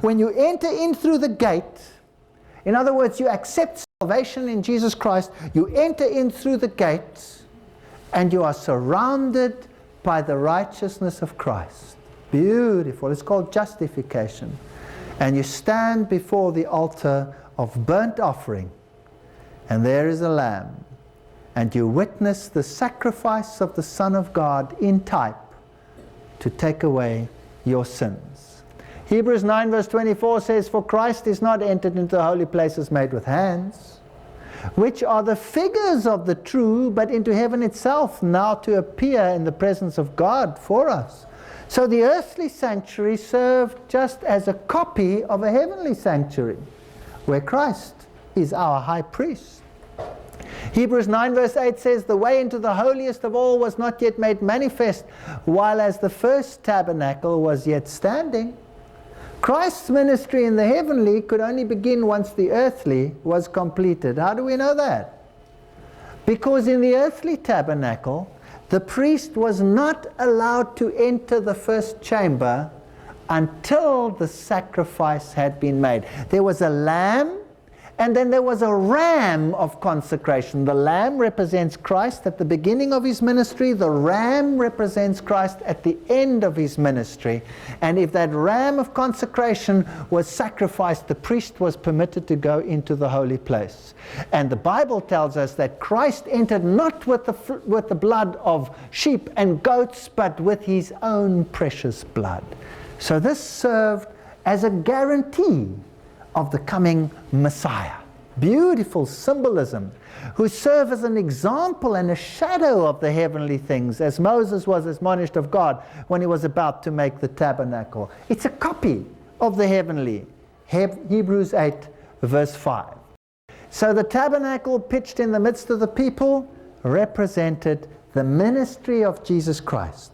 When you enter in through the gate, in other words, you accept salvation in Jesus Christ, you enter in through the gate, and you are surrounded by the righteousness of Christ. Beautiful. It's called justification. And you stand before the altar of burnt offering, and there is a lamb, and you witness the sacrifice of the Son of God in type to take away your sins. Hebrews 9 verse 24 says, "For Christ is not entered into the holy places made with hands, which are the figures of the true, but into heaven itself, now to appear in the presence of God for us." So the earthly sanctuary served just as a copy of a heavenly sanctuary, where Christ is our high priest. Hebrews 9 verse 8 says, "The way into the holiest of all was not yet made manifest, while as the first tabernacle was yet standing." Christ's ministry in the heavenly could only begin once the earthly was completed. How do we know that? Because in the earthly tabernacle, the priest was not allowed to enter the first chamber until the sacrifice had been made. There was a lamb, and then there was a ram of consecration. The lamb represents Christ at the beginning of his ministry. The ram represents Christ at the end of his ministry. And if that ram of consecration was sacrificed, the priest was permitted to go into the holy place. And the Bible tells us that Christ entered not with the blood of sheep and goats, but with his own precious blood. So this served as a guarantee of the coming Messiah. Beautiful symbolism, who serve as an example and a shadow of the heavenly things, as Moses was admonished of God when he was about to make the tabernacle. It's a copy of the heavenly. Hebrews 8 verse 5. So the tabernacle pitched in the midst of the people represented the ministry of Jesus Christ.